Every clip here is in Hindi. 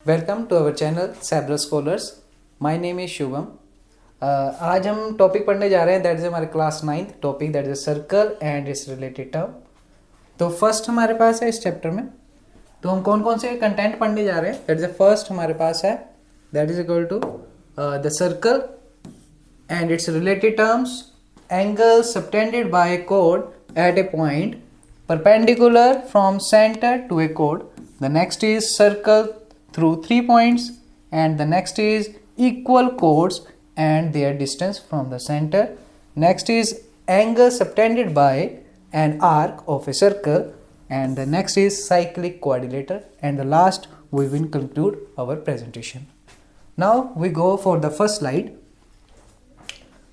Welcome to our channel Sabro scholars. My name is Shubham. आज हम टॉपिक पढ़ने जा रहे हैं, दैट इज हमारे क्लास 9th टॉपिक, that is circle and it's related term. तो फर्स्ट हमारे पास है इस चैप्टर में, तो हम कौन कौन से कंटेंट पढ़ने जा रहे हैं। दैट इज द फर्स्ट हमारे पास है, that is equal to the circle and it's related terms, angle subtended by a chord at a point perpendicular from center to a chord. The next is circle through 3 points, and the next is equal chords and their distance from the center. Next is angle subtended by an arc of a circle, and the next is cyclic quadrilateral, and the last we will conclude our presentation. Now we go for the first slide.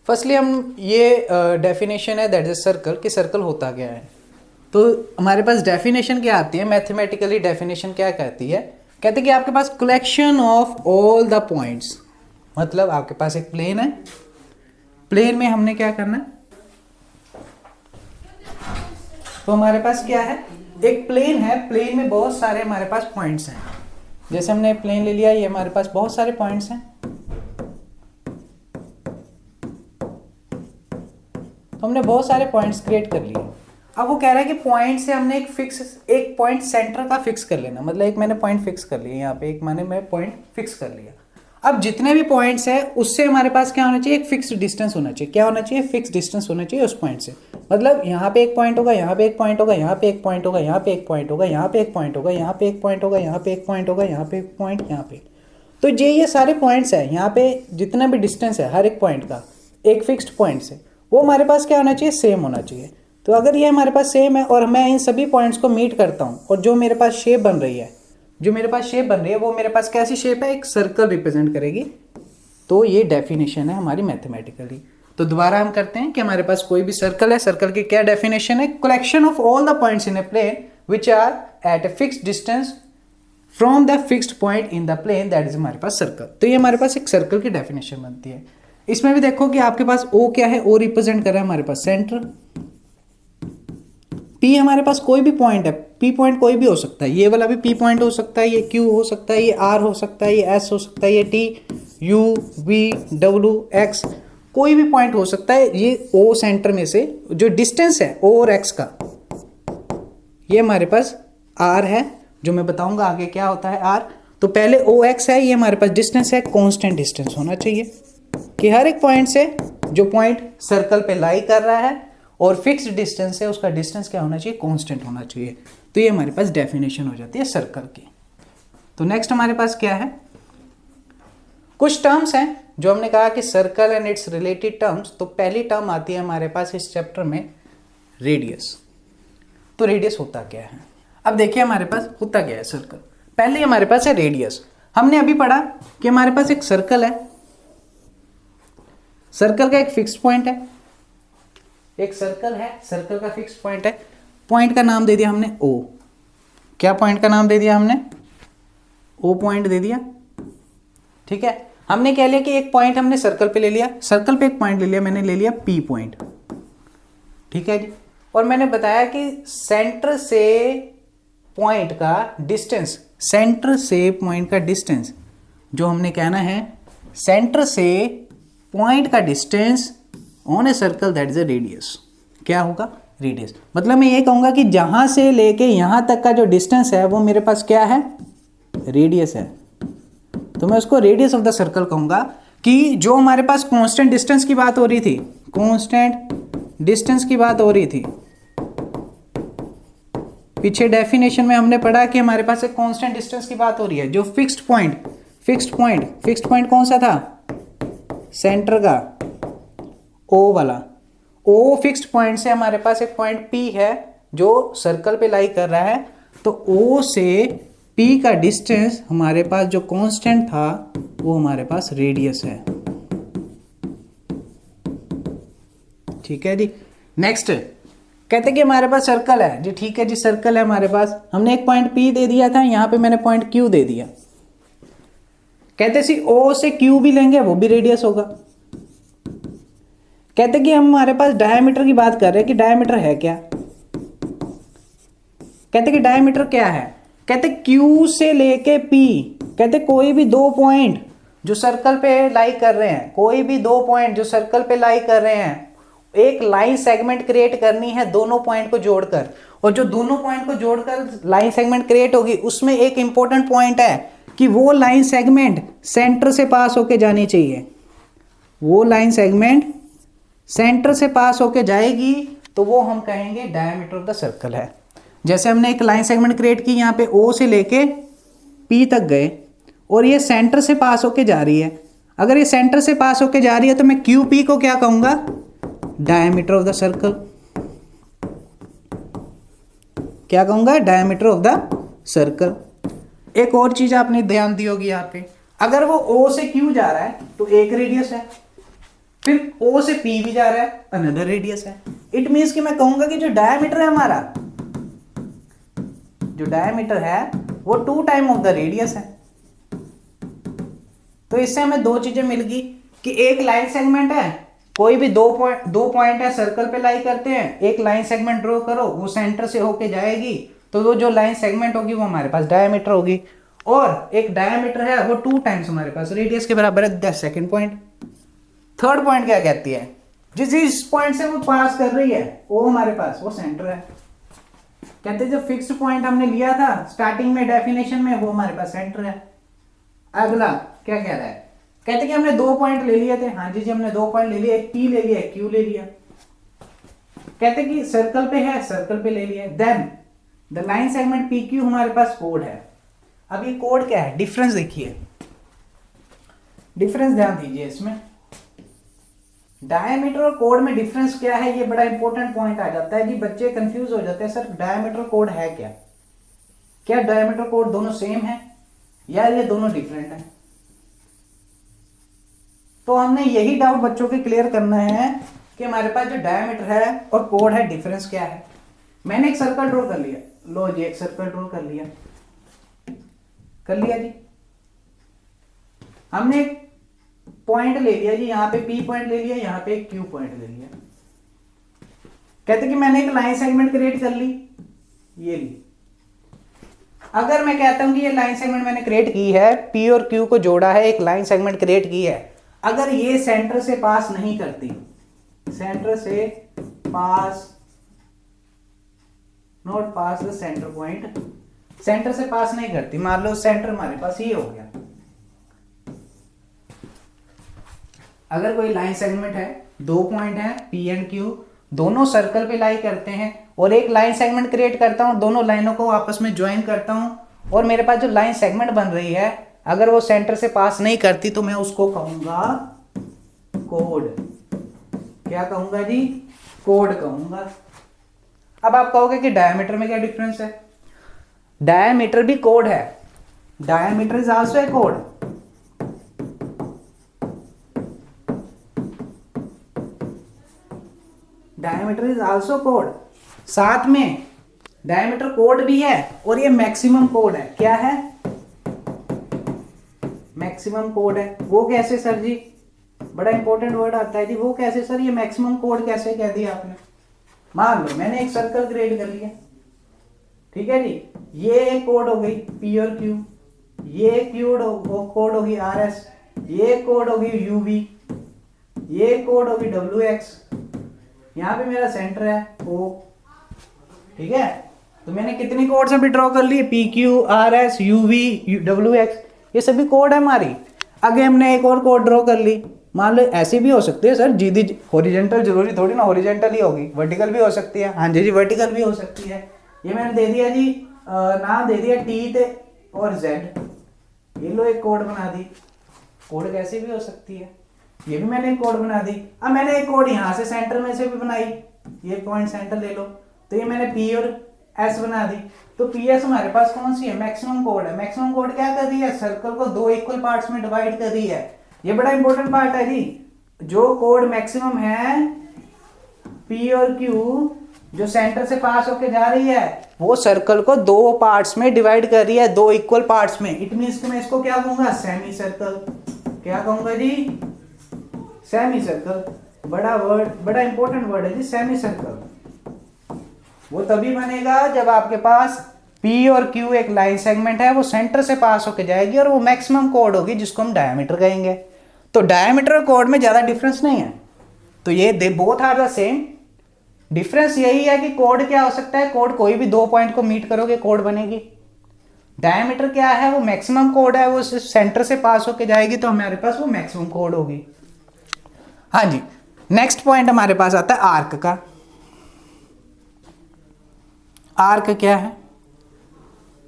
Firstly हम ये डेफिनेशन है, दैट इज सर्कल, कि सर्कल होता क्या है। तो हमारे पास डेफिनेशन क्या आती है, मैथमेटिकली डेफिनेशन क्या कहती है, कहते हैं कि आपके पास collection of all the points, मतलब आपके पास एक प्लेन है, प्लेन में हमने क्या करना है, तो हमारे पास क्या है, एक प्लेन है, प्लेन में बहुत सारे हमारे पास पॉइंट्स हैं। जैसे हमने प्लेन ले लिया, ये हमारे पास बहुत सारे पॉइंट्स हैं, तो हमने बहुत सारे पॉइंट्स क्रिएट कर लिए। अब वो कह रहा है कि पॉइंट से हमने एक पॉइंट सेंटर का फिक्स कर लेना, मतलब एक मैंने पॉइंट फिक्स कर लिया यहाँ पे, एक मैं पॉइंट फिक्स कर लिया। अब जितने भी पॉइंट्स हैं उससे हमारे पास क्या होना चाहिए, एक फिक्स्ड डिस्टेंस होना चाहिए। क्या होना चाहिए, फिक्स डिस्टेंस होना चाहिए उस पॉइंट से। मतलब यहाँ पे एक पॉइंट होगा, यहाँ पे एक पॉइंट होगा, यहाँ पे एक पॉइंट होगा, यहाँ पे एक पॉइंट होगा, यहाँ पे एक पॉइंट होगा, यहाँ पे एक पॉइंट होगा, यहाँ पे एक पॉइंट होगा, यहाँ पे एक पॉइंट, यहाँ पे। तो ये सारे पॉइंट्स है, यहाँ पे जितना भी डिस्टेंस है हर एक पॉइंट का एक फिक्स्ड पॉइंट से, वो हमारे पास क्या होना चाहिए, सेम होना चाहिए। तो अगर ये हमारे पास सेम है और मैं इन सभी पॉइंट्स को मीट करता हूँ, और जो मेरे पास शेप बन रही है, वो मेरे पास कैसी शेप है, एक सर्कल रिप्रेजेंट करेगी। तो ये डेफिनेशन है हमारी मैथमेटिकली। तो दोबारा हम करते हैं कि हमारे पास कोई भी सर्कल है, सर्कल की क्या डेफिनेशन है, collection of all the points in a plane which are at a fixed distance from the fixed point in the plane, that is हमारे पास सर्कल। तो ये हमारे पास एक सर्कल की डेफिनेशन बनती है। इसमें भी देखो कि आपके पास O क्या है, O रिप्रेजेंट कर रहा है हमारे पास सेंटर। P हमारे पास कोई भी पॉइंट है, P पॉइंट कोई भी हो सकता है, ये वाला भी P पॉइंट हो सकता है, ये Q हो सकता है, ये R हो सकता है, ये S हो सकता है, ये T, U, V, W, X, कोई भी पॉइंट हो सकता है। ये O सेंटर में से जो डिस्टेंस है O और X का, ये हमारे पास R है, जो मैं बताऊंगा आगे क्या होता है R। तो पहले OX है, ये हमारे पास डिस्टेंस है, कॉन्स्टेंट डिस्टेंस होना चाहिए कि हर एक पॉइंट से जो पॉइंट सर्कल पे लाई कर रहा है और फिक्स्ड डिस्टेंस है, उसका डिस्टेंस क्या होना चाहिए, कांस्टेंट होना चाहिए। तो ये हमारे पास डेफिनेशन हो जाती है सर्कल की। तो नेक्स्ट हमारे पास क्या है, कुछ टर्म्स हैं जो हमने कहा कि circle and it's related terms. तो पहली टर्म आती है हमारे पास इस चैप्टर में, रेडियस। तो रेडियस होता क्या है, अब देखिए हमारे पास होता क्या है सर्कल। पहले हमारे पास है रेडियस। हमने अभी पढ़ा कि हमारे पास एक सर्कल है, सर्कल का एक फिक्स्ड पॉइंट है, एक सर्कल है, सर्कल का फिक्स्ड पॉइंट है, पॉइंट का नाम दे दिया हमने O। क्या पॉइंट का नाम दे दिया हमने, O पॉइंट दे दिया, ठीक है। हमने कह लिया कि एक पॉइंट हमने सर्कल पे ले लिया, सर्कल पे एक पॉइंट ले लिया, मैंने ले लिया P पॉइंट, ठीक है जी। और मैंने बताया कि सेंटर से पॉइंट का डिस्टेंस, सेंटर से पॉइंट का डिस्टेंस जो हमने कहना है, सेंटर से पॉइंट का distance on a circle, that is a radius. क्या होगा, रेडियस। मतलब मैं ये कहूंगा कि जहां से लेके यहां तक का जो डिस्टेंस है वो मेरे पास क्या है, रेडियस है। तो मैं उसको रेडियस ऑफ द सर्कल कहूंगा। कि जो हमारे पास कांस्टेंट डिस्टेंस की बात हो रही थी, कांस्टेंट डिस्टेंस की बात हो रही थी, पीछे डेफिनेशन में हमने पढ़ा कि हमारे पास एक कांस्टेंट डिस्टेंस की बात हो रही है। जो फिक्स्ड पॉइंट कौन सा था, सेंटर का O वाला, O फिक्स्ड पॉइंट से हमारे पास एक पॉइंट P है जो सर्कल पे लाई कर रहा है। तो O से P का डिस्टेंस हमारे पास जो कांस्टेंट था वो हमारे पास रेडियस है, ठीक है जी। नेक्स्ट कहते कि हमारे पास सर्कल है जी, ठीक है जी, सर्कल है हमारे पास, हमने एक पॉइंट P दे दिया था, यहां पे मैंने पॉइंट Q दे दिया। कहते सी O से Q भी लेंगे वो भी रेडियस होगा। कहते कि हम हमारे पास डायमीटर की बात कर रहे हैं कि डायमीटर है क्या, कहते कि डायमीटर क्या है, कहते Q से लेके P, कहते कोई भी दो पॉइंट जो सर्कल पे लाई कर रहे हैं, कोई भी दो पॉइंट जो सर्कल पे लाई कर रहे हैं, एक लाइन सेगमेंट क्रिएट करनी है दोनों पॉइंट को जोड़कर, और जो दोनों पॉइंट को जोड़कर लाइन सेगमेंट क्रिएट होगी उसमें एक इंपॉर्टेंट पॉइंट है कि वो लाइन सेगमेंट सेंटर से पास होके जानी चाहिए। वो लाइन सेगमेंट सेंटर से पास होके जाएगी तो वो हम कहेंगे डायमीटर ऑफ द सर्कल है। जैसे हमने एक लाइन सेगमेंट क्रिएट की, यहाँ पे O से लेके P तक गए और ये सेंटर से पास होके जा रही है। अगर ये सेंटर से पास होके जा रही है तो मैं QP को क्या कहूँगा, डायमीटर ऑफ द सर्कल। क्या कहूँगा, डायमीटर ऑफ द सर्कल। एक और चीज़ आपने ध्यान दी होगी यहाँ पे, अगर वो O से Q जा रहा है तो एक रेडियस है, फिर O से P भी जा रहा है, अनदर रेडियस है। इट मीन्स कि मैं कहूँगा कि जो डायमीटर है हमारा, जो डायमीटर है वो 2 टाइम ऑफ द रेडियस है। तो इससे हमें दो चीजें मिल गई कि एक लाइन सेगमेंट है, कोई भी दो पॉइंट है सर्कल पे लाई करते हैं, एक लाइन सेगमेंट ड्रॉ करो, वो सेंटर से होके जाएगी तो वो जो लाइन सेगमेंट होगी वो हमारे पास डायमीटर होगी, और एक डायमीटर है वो 2 टाइम्स हमारे पास रेडियस के बराबर है। That's second point. Third point क्या कहती है, जिस पॉइंट से वो पास कर रही है वो हमारे पास वो सेंटर है। कहते हैं जो फिक्स्ड पॉइंट हमने लिया था स्टार्टिंग में डेफिनेशन में वो हमारे पास सेंटर है। अगला क्या कह रहा है, कहते कि हमने 2 पॉइंट ले लिए थे। हाँ जी हमने 2 पॉइंट ले लिए, एक P ले लिया, एक Q ले लिया। कहते कि सर्कल पे है, सर्कल पे ले लिया। Then the line segment PQ हमारे पास कोड है। अब ये कोड क्या है, डिफरेंस देखिए, डिफरेंस ध्यान दीजिए इसमें। डायमीटर और कोड में डिफरेंस क्या है, ये बड़ा इंपॉर्टेंट पॉइंट आ जाता है कि बच्चे कंफ्यूज हो जाते हैं, सर डायमीटर कोड है क्या, क्या डायमीटर कोड दोनों सेम है या ये दोनों डिफरेंट है। तो हमने यही डाउट बच्चों के क्लियर करना है कि हमारे पास जो डायमीटर है और कोड है, डिफरेंस क्या है। मैंने एक सर्कल ड्रॉ कर लिया, लो जी एक सर्कल ड्रॉ कर लिया जी। हमने एक पॉइंट ले लिया जी, यहाँ पे P पॉइंट ले लिया, यहाँ पे Q पॉइंट ले लिया। कहते कि मैंने एक लाइन सेगमेंट क्रिएट कर ली, ये ली। अगर मैं कहता हूं कि ये लाइन सेगमेंट मैंने क्रिएट की है, P और Q को जोड़ा है, एक लाइन सेगमेंट क्रिएट की है, अगर ये सेंटर से पास नहीं करती, सेंटर से pass, not pass the center point, center से पास नहीं करती, मान लो सेंटर हमारे पास ये हो गया। अगर कोई लाइन सेगमेंट है, 2 पॉइंट है P एंड Q, दोनों सर्कल पे लाई करते हैं, और एक लाइन सेगमेंट क्रिएट करता हूं, दोनों लाइनों को आपस में ज्वाइन करता हूं, और मेरे पास जो लाइन सेगमेंट बन रही है अगर वो सेंटर से पास नहीं करती तो मैं उसको कहूंगा कोड। क्या कहूंगा जी, कोड कहूंगा। अब आप कहोगे कि डायमीटर में क्या डिफरेंस है, डायमीटर भी कोड है, diameter is also a code. Diameter is also code, साथ में डायमीटर कोड भी है और ये मैक्सिमम कोड है। क्या है, मैक्सिमम कोड है। वो कैसे सर जी, बड़ा इंपॉर्टेंट वर्ड आता है जी, वो कैसे सर, ये मैक्सिमम कोड कैसे कह दिया आपने। मान लो मैंने एक सर्कल क्रिएट कर लिया, ठीक है जी, ये कोड हो गई P और Q, ये कोड होगी RS, ये कोड होगी UV, ये कोड होगी WX, यहाँ पे मेरा सेंटर है O, ठीक है। तो मैंने कितनी कोड्स अभी ड्रॉ कर ली, PQ, RS, UV, WX, ये सभी कोड है हमारी। आगे हमने एक और कोड ड्रॉ कर ली, मान लो ऐसी भी हो सकती है सर, जीदी हॉरिजेंटल जरूरी थोड़ी ना हॉरिजेंटल ही होगी, वर्टिकल भी हो सकती है। हाँ जी वर्टिकल भी हो सकती है। ये मैंने दे दिया जी, नाम दे दिया T और Z, ये लो एक कोड बना दी। कोड कैसी भी हो सकती है, ये भी मैंने एक कोड बना दी। अब मैंने एक कोड यहाँ से सेंटर में से भी बनाई, ये पॉइंट सेंटर ले लो, तो ये मैंने P और S बना दी। तो PS हमारे पास कौन सी है, मैक्सिमम कोड है। मैक्सिमम कोड क्या कर रही है, सर्कल को 2 इक्वल पार्ट्स में डिवाइड कर रही है। ये बड़ा इंपॉर्टेंट पार्ट है जी, जो कोड मैक्सिमम है P और Q जो सेंटर से पास होके जा रही है, वो सर्कल को 2 पार्ट्स में डिवाइड कर रही है, 2 इक्वल पार्ट्स में। इट मींस कि मैं इसको क्या कहूंगा, सेमी सर्कल। क्या कहूंगा जी, सेमी सर्कल। बड़ा वर्ड, बड़ा इंपॉर्टेंट वर्ड है जी, सेमी सर्कल। वो तभी बनेगा जब आपके पास पी और क्यू एक लाइन सेगमेंट है, वो सेंटर से पास होके जाएगी और वो मैक्सिमम कोड होगी जिसको हम डायमीटर कहेंगे। तो डायमीटर और कोड में ज़्यादा डिफरेंस नहीं है, तो ये they both are the same. Difference यही है कि कोड क्या हो सकता है, कोड कोई भी दो पॉइंट को मीट करोगे कोड बनेगी। डायमीटर क्या है, वो मैक्सिमम कोड है, वो सेंटर से पास होके जाएगी तो हमारे पास वो मैक्सिमम कोड होगी। हाँ जी, नेक्स्ट पॉइंट हमारे पास आता है आर्क का। आर्क क्या है,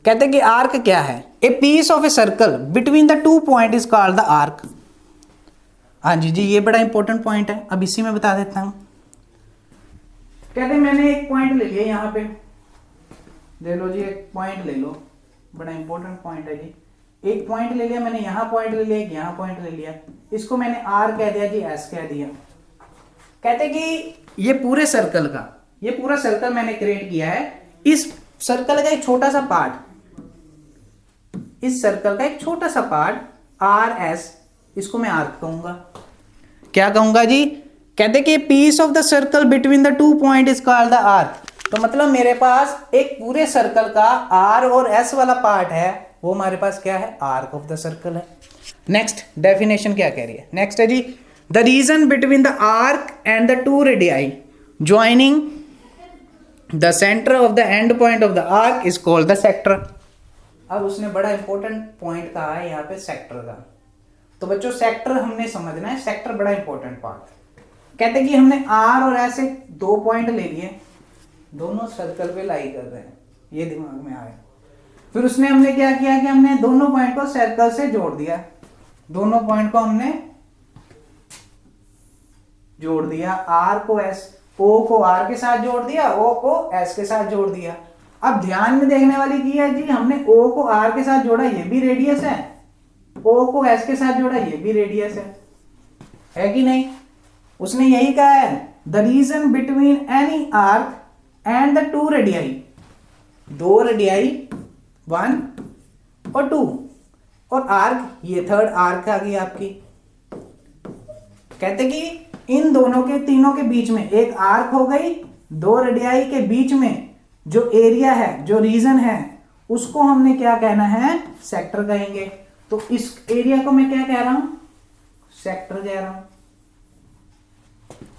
कहते हैं कि आर्क क्या है, a piece of a circle between the two point is called the arc. हाँ जी जी, ये बड़ा इंपॉर्टेंट पॉइंट है, अब इसी में बता देता हूं। कहते हैं मैंने एक पॉइंट ले लिया, यहां पे ले लो जी, एक पॉइंट ले लो, बड़ा इंपॉर्टेंट पॉइंट है जी। एक पॉइंट ले लिया मैंने, यहां पॉइंट ले लिया, एक यहां पॉइंट ले लिया, इसको मैंने आर कह दिया जी, एस कह दिया। कहते कि ये पूरे सर्कल का, ये पूरा सर्कल मैंने क्रिएट किया है, इस सर्कल का एक छोटा सा पार्ट, इस सर्कल का एक छोटा सा पार्ट आर एस, इसको मैं आर्क कहूंगा। क्या कहूंगा जी, कहते कि piece of the circle between the two point is called the arc. तो मतलब मेरे पास एक पूरे सर्कल का आर और एस वाला पार्ट है, वो हमारे पास क्या है, आर्क ऑफ द सर्कल है। नेक्स्ट डेफिनेशन क्या कह रही है, नेक्स्ट है जी, the region between the arc and the two radii joining the center of the end point of the arc is called the sector. अब उसने बड़ा इंपॉर्टेंट पॉइंट कहा है यहाँ पे सेक्टर का। तो बच्चों सेक्टर हमने समझना है, सेक्टर बड़ा इंपॉर्टेंट पार्ट। कहते हैं कि हमने आर और एस एक दो पॉइंट ले लिए, दोनों सर्कल पे लाई कर रहे हैं, ये दिमाग में आया। फिर उसने हमने क्या किया कि हमने दोनों पॉइंट को सर्कल से जोड़ दिया, दोनों पॉइंट को हमने जोड़ दिया, आर को एस, ओ को आर के साथ जोड़ दिया, ओ को एस के साथ जोड़ दिया। अब ध्यान में देखने वाली की है जी, हमने ओ को आर के साथ जोड़ा, ये भी रेडियस है, ओ को एस के साथ जोड़ा, ये भी रेडियस है कि नहीं। उसने यही कहा है, the region between any arc and the two radii, दो रेडियाई 1 और 2 और आर्क, ये थर्ड आर्क आ गई आपकी। कहते कि इन दोनों के, तीनों के बीच में एक आर्क हो गई, दो रेडियाई के बीच में जो एरिया है, जो रीजन है, उसको हमने क्या कहना है, सेक्टर कहेंगे। तो इस एरिया को मैं क्या कह रहा हूं, सेक्टर कह रहा हूं।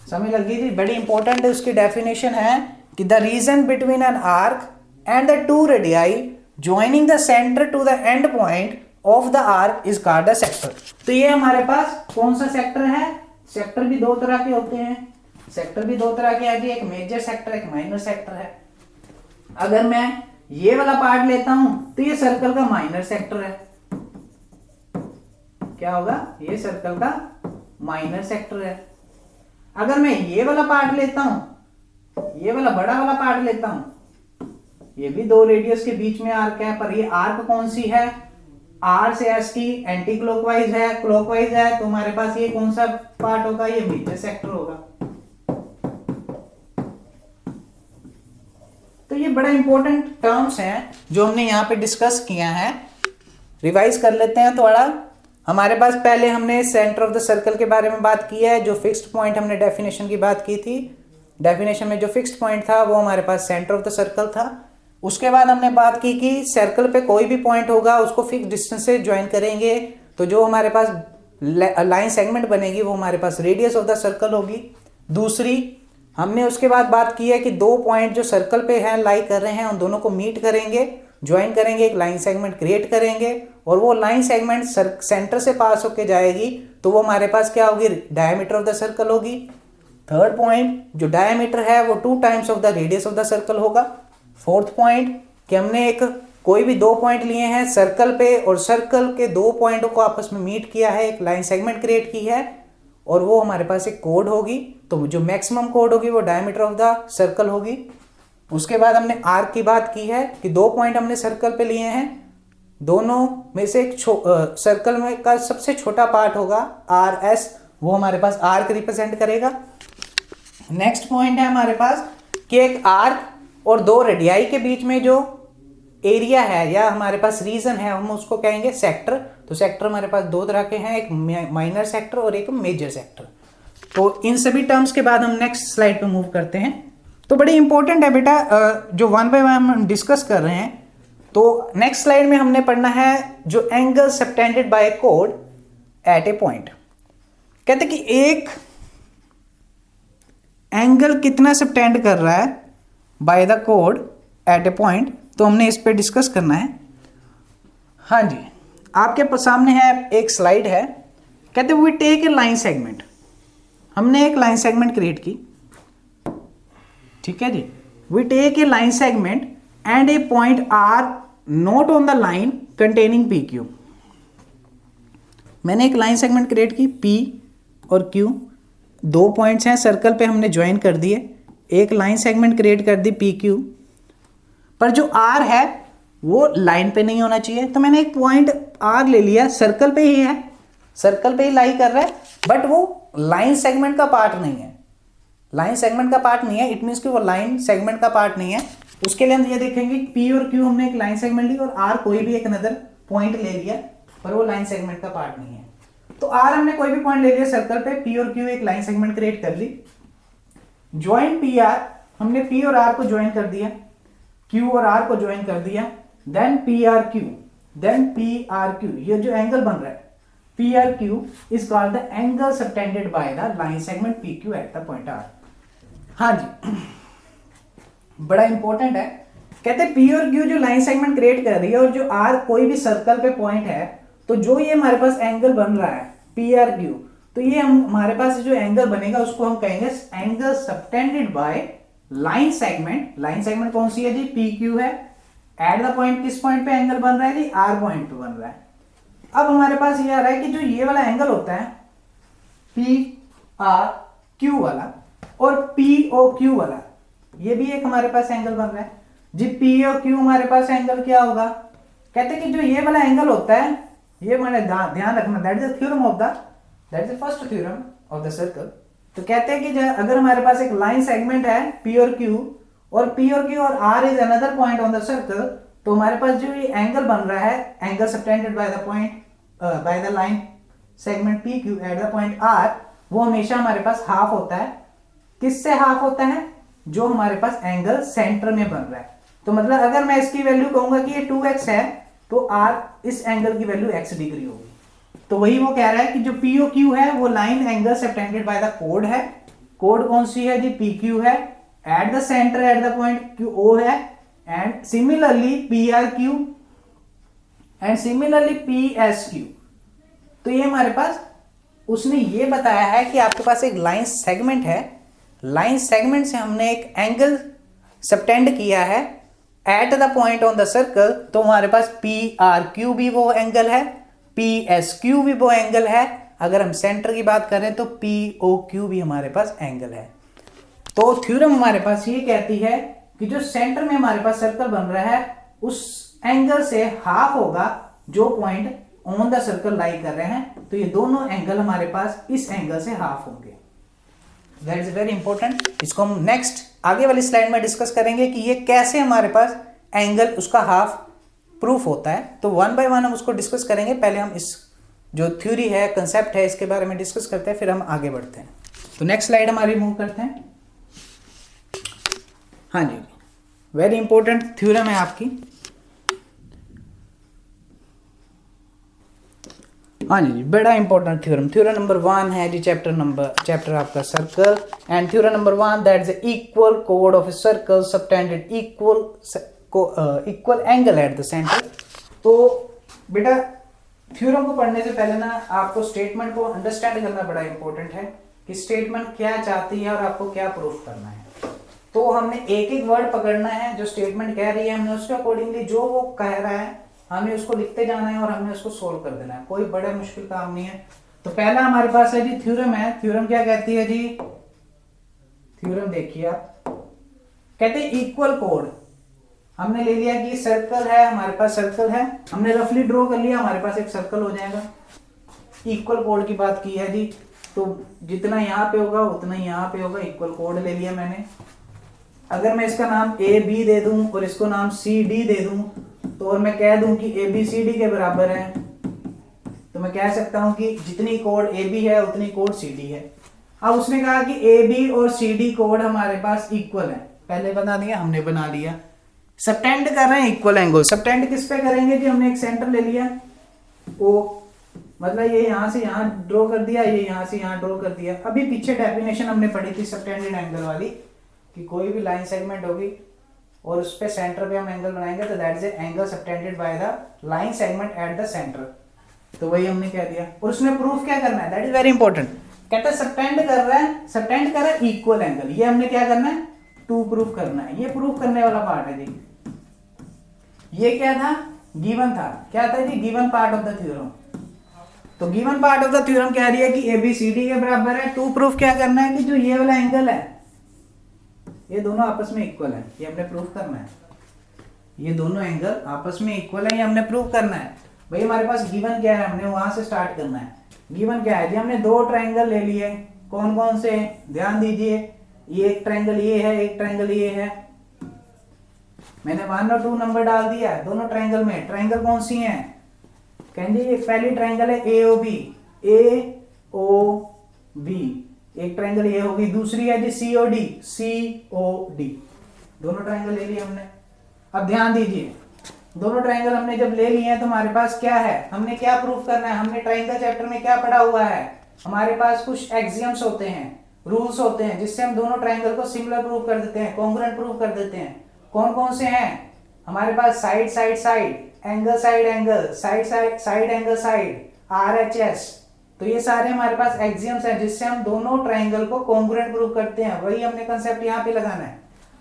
समझ लगी थी, बड़ी इंपॉर्टेंट है। उसकी डेफिनेशन है कि the region between an arc and the two radii joining the centre to the end point of the arc is called the sector. तो ये हमारे पास कौन सा सेक्टर है, सेक्टर भी दो तरह के होते हैं, सेक्टर भी दो तरह के हैं जी, एक मेजर सेक्टर, एक माइनर सेक्टर है। अगर मैं ये वाला पार्ट लेता हूं तो ये सर्कल का माइनर सेक्टर है, क्या होगा, ये सर्कल का माइनर सेक्टर है। अगर मैं ये वाला पार्ट लेता हूं, ये वाला बड़ा वाला पार्ट लेता हूं, ये भी दो रेडियस के बीच में आर्क है, पर ये आर्क कौन सी है, आर से एस की एंटी क्लॉकवाइज है, क्लॉकवाइज है, तो हमारे पास ये कौन सा पार्ट होगा, ये मेजर सेक्टर होगा। तो ये बड़ा इंपॉर्टेंट टर्म्स हैं जो हमने यहाँ पे डिस्कस किया है, रिवाइज कर लेते हैं थोड़ा। हमारे पास पहले हमने सेंटर ऑफ द सर्कल के बारे में बात की है, जो फिक्स्ड पॉइंट हमने डेफिनेशन की बात की थी। डेफिनेशन में जो फिक्स्ड पॉइंट था वो हमारे पास सेंटर ऑफ द सर्कल था। उसके बाद हमने बात की कि सर्कल पे कोई भी पॉइंट होगा उसको फिक्स डिस्टेंस से ज्वाइन करेंगे, तो जो हमारे पास लाइन सेगमेंट बनेगी वो हमारे पास रेडियस ऑफ द सर्कल होगी। दूसरी हमने उसके बाद बात की है कि दो पॉइंट जो सर्कल पे हैं, लाई कर रहे हैं, उन दोनों को मीट करेंगे, ज्वाइन करेंगे, एक लाइन सेगमेंट क्रिएट करेंगे, और वो लाइन सेगमेंट सेंटर से पास होके जाएगी, तो वो हमारे पास क्या होगी, डायमीटर ऑफ द सर्कल होगी। थर्ड पॉइंट जो डायमीटर है वो 2 times of the radius of the circle होगा। फोर्थ पॉइंट कि हमने एक कोई भी दो पॉइंट लिए हैं सर्कल पे, और सर्कल के दो पॉइंटों को आपस में मीट किया है, एक लाइन सेगमेंट क्रिएट की है, और वो हमारे पास एक कोड होगी, तो जो मैक्सिमम कोड होगी वो डायमीटर ऑफ द सर्कल होगी। उसके बाद हमने आर्क की बात की है कि दो पॉइंट हमने सर्कल पे लिए हैं, दोनों में से एक सर्कल में का सबसे छोटा पार्ट होगा आर एस, वो हमारे पास आर्क रिप्रेजेंट करेगा। नेक्स्ट पॉइंट है हमारे पास कि एक आर्क और दो रेडियाई के बीच में जो एरिया है या हमारे पास रीजन है, हम उसको कहेंगे सेक्टर। तो सेक्टर हमारे पास दो तरह के हैं, एक माइनर सेक्टर और एक मेजर सेक्टर। तो इन सभी टर्म्स के बाद हम नेक्स्ट स्लाइड पे मूव करते हैं। तो बड़ी इंपॉर्टेंट है बेटा, जो वन बाय वन हम डिस्कस कर रहे हैं, तो नेक्स्ट स्लाइड में हमने पढ़ना है जो एंगल सबटेंडेड बाय कोड एट ए पॉइंट। कहते कि एक एंगल कितना सबटेंड कर रहा है बाय द कोड एट ए पॉइंट, तो हमने इस पे डिस्कस करना है। हाँ जी, आपके सामने है एक स्लाइड है। कहते we take a line segment, हमने एक लाइन सेगमेंट क्रिएट की, ठीक है जी। We take a line segment and a point R not on the line containing P Q. मैंने एक लाइन सेगमेंट क्रिएट की, पी और क्यू दो पॉइंट्स हैं, सर्कल पे हमने ज्वाइन कर दिए, एक लाइन सेगमेंट क्रिएट कर दी पी क्यू, पर जो आर है वो लाइन पे नहीं होना चाहिए। तो मैंने एक पॉइंट आर ले लिया, सर्कल पे ही है, सर्कल पे ही लाई कर रहा है, बट वो लाइन सेगमेंट का पार्ट नहीं है, लाइन सेगमेंट का पार्ट नहीं है। इट मीन्स कि वो लाइन सेगमेंट का पार्ट नहीं है। उसके लिए हम ये देखेंगे पी और क्यू हमने एक लाइन सेगमेंट ली और आर कोई भी एक अनदर पॉइंट ले लिया, पर वो लाइन सेगमेंट का पार्ट नहीं है। तो आर हमने कोई भी पॉइंट ले लिया सर्कल पे, पी और क्यू एक लाइन सेगमेंट क्रिएट कर ली। ज्वाइन पी आर, हमने पी और आर को ज्वाइन कर दिया, क्यू और आर को ज्वाइन कर दिया, then P R Q, then P R Q. ये जो एंगल बन रहा है P R Q is called the angle subtended by the line segment P Q at the point R. हाँ जी, बड़ा इंपॉर्टेंट है। कहते हैं पी और क्यू जो लाइन सेगमेंट क्रिएट कर रही है और जो आर कोई भी सर्कल पे पॉइंट है, तो जो ये हमारे पास एंगल बन रहा है पी आर क्यू, तो ये हम हमारे पास जो एंगल बनेगा उसको हम कहेंगे angle subtended by line segment. Line segment कौन सी है जी? पी क्यू है। एट द पॉइंट, किस पॉइंट पे एंगल बन रहा है जी? आर पॉइंट पे बन रहा है। अब हमारे पास ये आ रहा है कि जो ये वाला एंगल होता है पी आर क्यू वाला और पी ओ क्यू वाला, ये भी एक हमारे पास एंगल बन रहा है जी। पी ओ क्यू हमारे पास एंगल क्या होगा? कहते हैं कि जो ये वाला एंगल होता है, ये मैंने ध्यान रखना, that is the theorem of the, that is the first theorem of the circle. तो कहते हैं कि अगर हमारे पास एक लाइन सेगमेंट है पी और क्यू और R is another point on the circle, तो हमारे पास जो ये एंगल बन रहा है angle subtended by the point by the line segment P Q at the point R, वो हमेशा हमारे पास हाफ होता है। किससे हाफ होता है? जो हमारे पास एंगल सेंटर में बन रहा है। तो मतलब अगर मैं इसकी वैल्यू कहूंगा कि ये 2x है, तो आर इस एंगल की वैल्यू x डिग्री होगी। तो वही वो कह रहा है कि जो पी ओ क्यू है वो line angle subtended by the कोड है। कोड कौन सी है जी? पी क्यू है। At the center at the point Q O है, and similarly P R Q and similarly P S Q. तो ये हमारे पास उसने ये बताया है कि आपके पास एक लाइन सेगमेंट है, लाइन सेगमेंट से हमने एक एंगल सबटेंड किया है at the point on the circle, तो हमारे पास पी आर क्यू भी वो एंगल है, पी एस क्यू भी वो एंगल है। अगर हम सेंटर की बात करें तो पी ओ क्यू भी हमारे पास एंगल है। तो थ्योरम हमारे पास ये कहती है कि जो सेंटर में हमारे पास सर्कल बन रहा है उस एंगल से हाफ होगा जो पॉइंट ऑन द सर्कल लाई कर रहे हैं। तो ये दोनों एंगल हमारे पास इस एंगल से हाफ होंगे। That is very important. इसको हम नेक्स्ट आगे वाली स्लाइड में डिस्कस करेंगे कि ये कैसे हमारे पास एंगल उसका हाफ प्रूफ होता है। तो वन बाय वन हम उसको डिस्कस करेंगे। पहले हम इस जो थ्योरी है, कंसेप्ट है, इसके बारे में डिस्कस करते हैं, फिर हम आगे बढ़ते हैं। तो नेक्स्ट स्लाइड हमारी मूव करते हैं। हाँ जी, वेरी इंपॉर्टेंट थ्योरम है आपकी। हाँ जी, बड़ा इंपॉर्टेंट थ्योरम। थ्योरम नंबर 1 है जी, चैप्टर आपका circle, and theorem number 1 that is equal code of a circle subtended equal angle eight the centre. तो बेटा थ्योरम को पढ़ने से पहले ना आपको स्टेटमेंट को अंडरस्टैंड करना बड़ा इंपॉर्टेंट है कि स्टेटमेंट क्या चाहती है और आपको क्या प्रूफ करना है। तो हमने एक एक वर्ड पकड़ना है, जो स्टेटमेंट कह रही है हमने उसके अकॉर्डिंगली जो वो कह रहा है हमें उसको लिखते जाना है और हमने उसको सोल्व कर देना है। कोई बड़ा मुश्किल काम नहीं है। तो पहला हमारे पास है जी थ्योरम है। थ्योरम क्या कहती है जी? थ्योरम देखिए आप, कहते हैं इक्वल कोड। हमने ले लिया कि सर्कल है, हमारे पास सर्कल है, हमने रफली ड्रॉ कर लिया, हमारे पास एक सर्कल हो जाएगा। इक्वल कोड की बात की है जी, तो जितना यहाँ पे होगा उतना ही यहाँ पे होगा। इक्वल कोड ले लिया मैंने। अगर मैं इसका नाम ए बी दे दूं और इसको नाम सी डी दे दूं, तो और मैं कह दूं कि ए बी सी डी के बराबर है, तो मैं कह सकता हूं कि जितनी कोड ए बी है उतनी कोड सी डी है। अब उसने कहा कि ए बी और सी डी कोड हमारे पास इक्वल है। पहले बना दिया, हमने बना लिया। सबटेंड कर रहे हैं इक्वल एंगल। सबटेंड किस पे करेंगे जी, हमने एक सेंटर ले लिया ओ, मतलब ये यहां से यहां ड्रॉ कर दिया, ये यहां से यहां ड्रॉ कर दिया। अभी पीछे डेफिनेशन हमने पढ़ी थी सबटेंडेड एंगल वाली कि कोई भी लाइन सेगमेंट होगी और उस पे सेंटर पे हम एंगल बनाएंगे तो that is angle subtended by the line segment eight the centre. तो वही हमने कह दिया। और उसमें प्रूफ क्या करना है, दैट इज वेरी इंपॉर्टेंट। कहता है सबटेंड कर रहा है, सबटेंड कर रहा है इक्वल एंगल, ये हमने क्या करना है, टू प्रूफ करना है। ये प्रूफ करने वाला पार्ट है जी। ये क्या था, गिवन था। क्या था जी, given part of the theorem. तो given part of the theorem कह रही है कि ABCD के बराबर है। टू प्रूफ क्या करना है कि जो ये वाला एंगल है ये दोनों आपस में इक्वल है, ये हमने प्रूफ करना है। ये दोनों एंगल आपस में इक्वल है, ये हमने प्रूफ करना है। भाई हमारे पास गिवन क्या है, हमने वहां से स्टार्ट करना है। गिवन क्या है जी, हमने दो ट्रायंगल ले लिए। कौन कौन से, ध्यान दीजिए। ये एक ट्रायंगल ये है, एक ट्रायंगल ये है। मैंने 1 और 2 नंबर डाल दिया दोनों ट्रायंगल में। ट्रायंगल कौन सी हैं, कहेंगे पहली ट्रायंगल है AOB। AOB एक ट्रायंगल ये होगी, दूसरी है जी COD। दोनों ट्रायंगल ले लिए हमने। अब ध्यान दीजिए, दोनों ट्रायंगल हमने जब ले लिए हैं तो हमारे पास क्या है, हमने क्या प्रूफ करना है। हमने ट्रायंगल चैप्टर में क्या पढ़ा हुआ है, हमारे पास कुछ एक्सियम्स होते हैं, रूल्स होते हैं, जिससे हम दोनों ट्रायंगल को सिमिलर प्रूफ कर देते हैं, कॉन्ग्रुएंट प्रूफ कर देते हैं। कौन कौन से हैं हमारे पास, side side side, angle side angle, side side side angle side, RHS। तो ये सारे हमारे पास एक्सियम्स हैं जिससे हम दोनों ट्रायंगल को कॉन्ग्रुएंट प्रूफ करते हैं। वही हमने कंसेप्ट यहाँ पे लगाना है।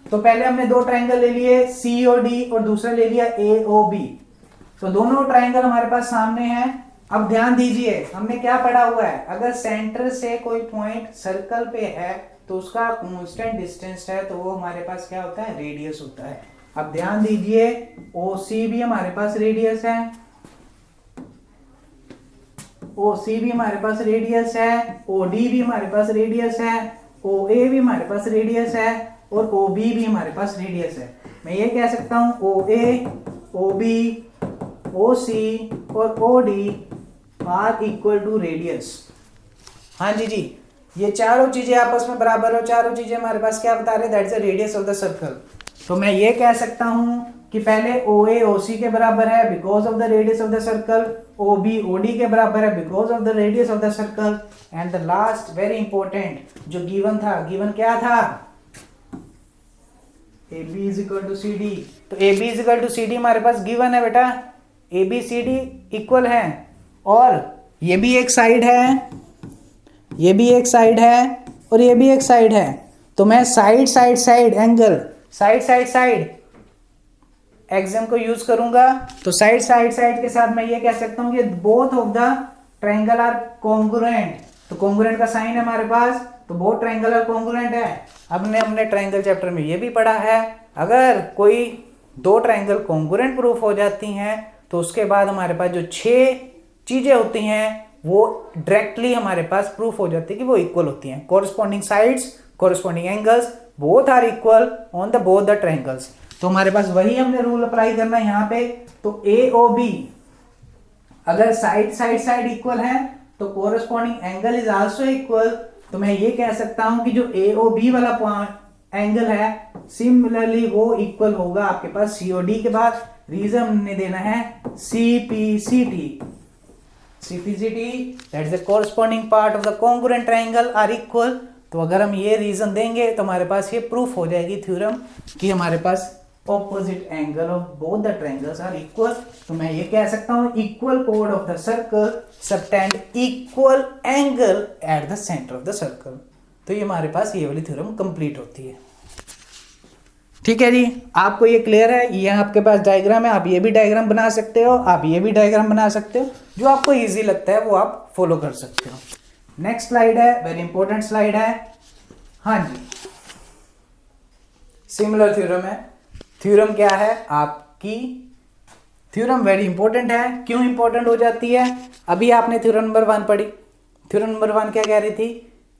तो पहले हमने दो ट्रायंगल ले लिए COD और दूसरा ले लिया AOB। तो दोनों ट्रायंगल हमारे पास सामने हैं। अब ध्यान दीजिए, हमने क्या पढ़ा हुआ है, अगर सेंटर से कोई पॉइंट सर्कल पे है तो उसका कांस्टेंट डिस्टेंस है तो वो हमारे पास क्या होता है, रेडियस होता है। अब ध्यान दीजिए, OC भी हमारे पास रेडियस है, OC भी हमारे पास रेडियस है, OD भी हमारे पास रेडियस है, OA भी हमारे पास रेडियस है और OB भी हमारे पास रेडियस है। मैं ये कह सकता हूं OA, OB, OC और OD are equal to radius. हाँ जी, ये चारों चीजें आपस में बराबर हो, चारों चीजें हमारे पास क्या बता रहे, that is the radius of the circle. तो मैं ये कह सकता हूं कि पहले OA OC के बराबर है because of the radius of the circle, OB OD के बराबर है because of the radius of the circle, and the last very important जो गिवन था, गिवन क्या था, AB is equal to CD। तो AB is equal to CD हमारे पास गिवन है बेटा, ABCD इक्वल है और ये भी एक साइड है, ये भी एक साइड है और ये भी एक साइड है। तो मैं side side side angle, side side side axiom को यूज करूंगा। तो साइड साइड साइड के साथ मैं ये कह सकता हूं कि both of the triangle are congruent. तो कॉन्ग्रुएंट का साइन है हमारे पास, तो बोथ ट्रायंगल आर कॉन्ग्रुएंट है। हमने ट्रायंगल चैप्टर में ये भी पढ़ा है, अगर कोई दो ट्रायंगल कॉन्ग्रुएंट प्रूफ हो जाती हैं तो उसके बाद हमारे पास जो 6 चीजें होती हैं वो डायरेक्टली हमारे पास प्रूफ हो जाती है कि वो इक्वल होती हैं। Corresponding sides, corresponding angles, both are equal on the both the triangles. तो हमारे पास वही हमने रूल अप्लाई करना है यहाँ पे। तो AOB अगर साइड साइड साइड इक्वल है तो corresponding angle is also equal. तो मैं ये कह सकता हूं कि जो AOB वाला पॉइंट एंगल है सिमिलरली वो इक्वल होगा आपके पास COD के बाद। रीजन हमने देना है CPCT that is the corresponding part of the congruent triangle are equal. तो अगर हम ये रीजन देंगे तो हमारे पास ये प्रूफ हो जाएगी थ्योरम कि हमारे पास opposite angle of both the triangles are equal। तो मैं ये कह सकता हूं equal chord of the circle subtend equal angle at the center of the circle। तो ये हमारे पास ये वाली थ्योरम कंप्लीट होती है। ठीक है जी, आपको ये क्लियर है। ये आपके पास डायग्राम है, आप ये भी डायग्राम बना सकते हो, आप ये भी डायग्राम बना सकते हो, जो आपको इजी लगता है वो आप फॉलो कर सकते हो। नेक्स्ट स्लाइड है, वेरी इंपॉर्टेंट स्लाइड है। हाँ जी, सिमिलर थ्योरम है। थ्योरम क्या है आपकी, थ्योरम वेरी इंपॉर्टेंट है। क्यों इंपॉर्टेंट हो जाती है, अभी आपने थ्योरम नंबर 1 पढ़ी। थ्योरम नंबर 1 क्या कह रही थी,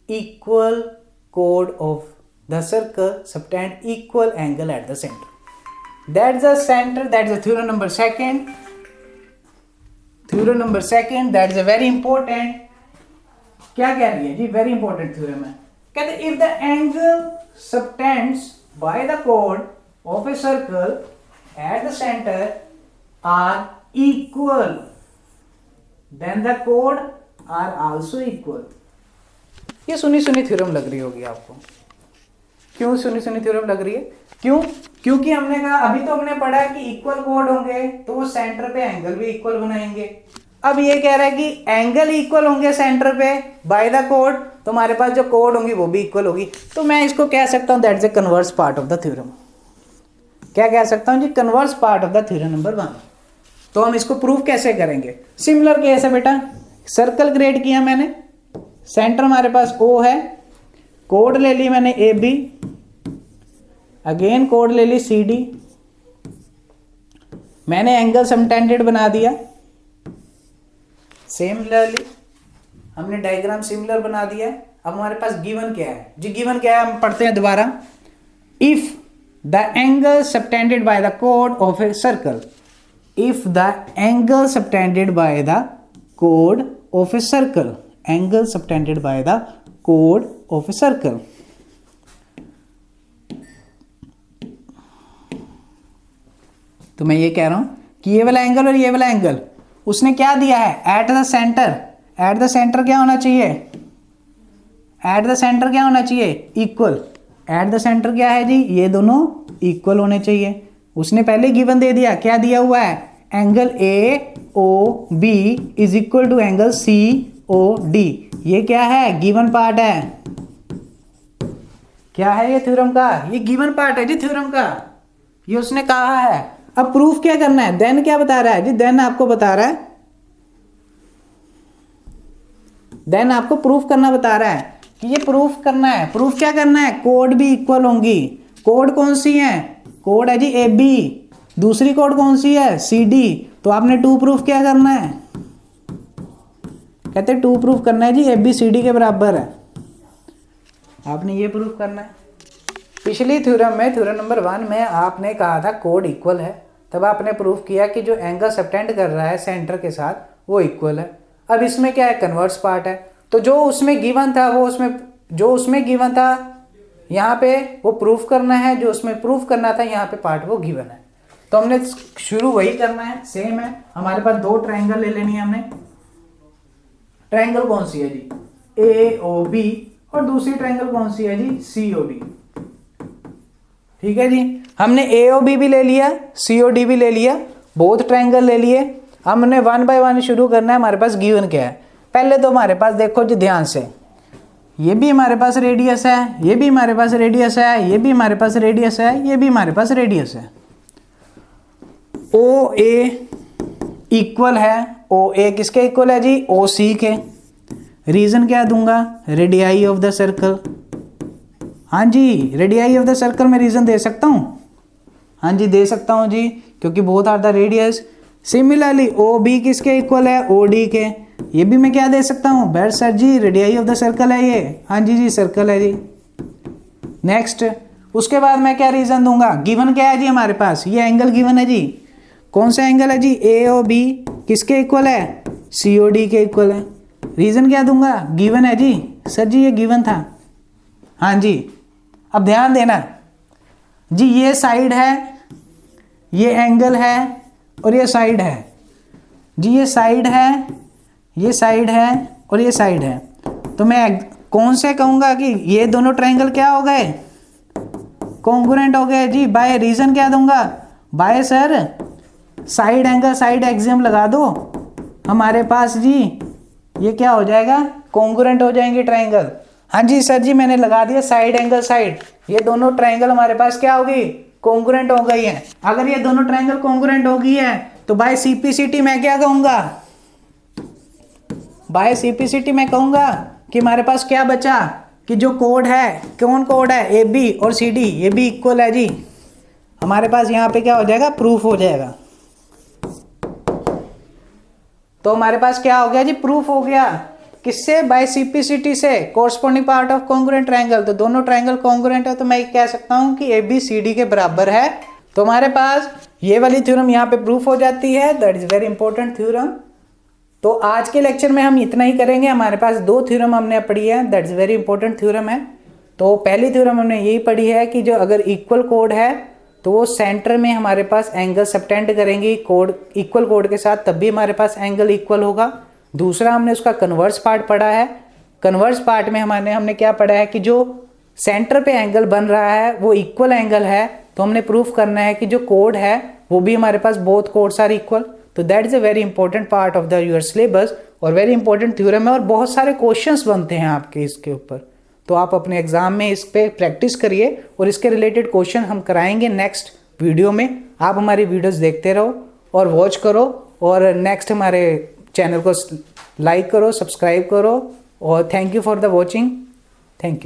equal code of the circle subtend equal angle eight the centre, that's the centre, that's the theorem number 2। Theorem number 2 that's a very important. क्या कह रही है जी, वेरी इंपॉर्टेंट थ्योरम है। कहते if the angle subtends bye the code of a circle at the center are equal, then the chord are also equal. ये सुनी सुनी थ्योरम लग रही होगी आपको। क्यों सुनी सुनी थ्योरम लग रही है? क्यों? क्योंकि हमने कहा, अभी तो हमने पढ़ा कि इक्वल कोड होंगे तो वो सेंटर पे एंगल भी इक्वल बनाएंगे। अब ये कह रहा है कि एंगल इक्वल होंगे सेंटर पे बाय द कोड, तो हमारे पास जो कोड होंगी वो भी इक्वल होगी। तो मैं इसको कह सकता हूँ that is a converse part of the theorem. क्या कह सकता हूँ जी? Converse part of the theorem number 1। तो हम इसको प्रूव कैसे करेंगे? सिमिलर केस है बेटा, सर्कल क्रिएट किया मैंने, सेंटर हमारे पास O है, कोड ले ली मैंने AB, अगेन कोड ले ली CD, मैंने एंगल सबटेंडेड बना दिया, सिमिलरली हमने डायग्राम सिमिलर बना दिया। अब हमारे पास गिवन क्या है जी? गिवन क्या है हम पढ़ते हैं दोबारा। If the angle subtended by the code of a circle, if the angle subtended by the code of a circle, angle subtended by the code of a circle, तो मैं ये कह रहा हूं कि ये वाला एंगल और ये वाला एंगल उसने क्या दिया है? At the center, at the centre क्या होना चाहिए? एट द सेंटर क्या होना चाहिए? इक्वल। एट द सेंटर क्या है जी? ये दोनों इक्वल होने चाहिए। उसने पहले गिवन दे दिया, क्या दिया हुआ है? Angle AOB is equal to angle COD। ये क्या है? गिवन पार्ट है। क्या है ये थ्योरम का? ये गिवन पार्ट है जी थ्योरम का, ये उसने कहा है। अब प्रूफ क्या करना है? देन क्या बता रहा है जी? देन आपको बता रहा है, देन आपको प्रूफ करना बता रहा है कि ये प्रूफ करना है। प्रूफ क्या करना है? कोड भी इक्वल होंगी। कोड कौन सी है? कोड है जी AB, दूसरी कोड कौन सी है? CD। तो आपने 2 प्रूफ क्या करना है? कहते हैं 2 प्रूफ करना है जी, AB CD के बराबर है। आपने ये प्रूफ करना है। पिछली थ्योरम में, थ्योरम नंबर 1 में आपने कहा था कोड इक्वल है, तब आपने प्रूफ किया कि जो एंगल सबटेंड कर रहा है सेंटर के साथ वो इक्वल है। अब इसमें क्या है? कन्वर्स पार्ट है। तो जो उसमें गिवन था वो उसमें, जो उसमें गिवन था यहाँ पे वो प्रूफ करना है, जो उसमें प्रूफ करना था यहाँ पे पार्ट वो गिवन है। तो हमने शुरू वही करना है, सेम है। हमारे पास 2 ट्रायंगल ले लेनी है हमने। ट्रायंगल कौन सी है जी? AOB, और दूसरी ट्रायंगल कौन सी है जी? COD। ठीक है जी, हमने AOB भी ले लिया, COD भी ले लिया, बोथ ट्रायंगल ले लिए। हमने 1 बाय 1 शुरू करना है। हमारे पास गिवन क्या है? पहले तो हमारे पास देखो जी ध्यान से, ये भी हमारे पास रेडियस है, ये भी हमारे पास रेडियस है, ये भी हमारे पास रेडियस है, ये भी हमारे पास रेडियस है। OA इक्वल है, OA किसके इक्वल है जी? OC के। रीजन क्या दूंगा? Radii of the circle. हाँ जी, रेडियाई ऑफ द सर्कल में रीजन दे सकता हूँ। हाँ जी दे सकता हूँ जी, क्योंकि both are the radius. Similarly OB किसके इक्वल है? OD के। ये भी मैं क्या दे सकता हूँ? बैर sir ji radii of the circle है ये। हाँ जी जी सर्कल है जी। नेक्स्ट, उसके बाद मैं क्या रीजन दूंगा? गिवन क्या है जी हमारे पास? ये एंगल गिवन है जी। कौन सा एंगल है जी? AOB किसके इक्वल है? COD के इक्वल है। रीजन क्या दूंगा? गिवन है जी। सर जी ये गिवन था। हाँ जी, अब ध्यान देना जी, ये साइड है, ये एंगल है, और ये साइड है जी। ये साइड है, ये साइड है, और ये साइड है। तो मैं कौन से कहूँगा कि ये दोनों ट्रायंगल क्या हो गए? कॉन्ग्रुएंट हो गए जी। बाय रीजन क्या दूंगा? By sir side angle side axiom लगा दो, हमारे पास जी ये क्या हो जाएगा? कॉन्ग्रुएंट हो जाएंगे ट्रायंगल। हाँ जी सर जी मैंने लगा दिया साइड एंगल साइड। ये दोनों ट्रायंगल हमारे पास क्या होगी? कॉन्ग्रुएंट हो गई है। अगर ये दोनों ट्रायंगल कॉन्ग्रुएंट हो गई है तो बाय CPCT मैं क्या कहूंगा? बाय CPCT मैं कहूंगा कि हमारे पास क्या बचा कि जो कोड है, कौन कोड है? AB और CD, ये भी इक्वल है जी। हमारे पास यहाँ पे क्या हो जाएगा? प्रूफ हो जाएगा। तो हमारे पास क्या हो गया जी? प्रूफ हो गया। किससे? बाय CPCT से, corresponding part of congruent triangle. तो दोनों ट्रायंगल कॉन्ग्रुएंट है, तो मैं कह सकता हूं कि AB CD के बराबर है। तो हमारे पास ये वाली थ्योरम यहाँ पे प्रूफ हो जाती है। That is very important theorem. तो आज के लेक्चर में हम इतना ही करेंगे। हमारे पास 2 थ्योरम हमने पढ़ी है, that is very important theorem है। तो पहली थ्योरम हमने यही पढ़ी है कि जो अगर इक्वल कोड है तो वो सेंटर में हमारे पास एंगल सबटेंड करेंगे कोड इक्वल कोड के साथ, तब भी हमारे पास एंगल इक्वल होगा। दूसरा हमने उसका कन्वर्स पार्ट पढ़ा है। कन्वर्स पार्ट में हमने क्या पढ़ा है कि जो सेंटर पे एंगल बन रहा है वो इक्वल एंगल है, तो हमने प्रूफ करना है कि जो कोड है वो भी हमारे पास बोथ कोड्स आर इक्वल। तो that is a very important part of the your syllabus और वेरी इंपॉर्टेंट थ्योरम है, और बहुत सारे क्वेश्चंस बनते हैं आपके इसके ऊपर। तो आप अपने एग्जाम में इस पे प्रैक्टिस करिए और इसके रिलेटेड क्वेश्चन हम कराएंगे नेक्स्ट वीडियो में। आप हमारी वीडियोस देखते रहो और वॉच करो, और नेक्स्ट हमारे चैनल को लाइक करो, सब्सक्राइब करो, और thank you for the watching. Thank you.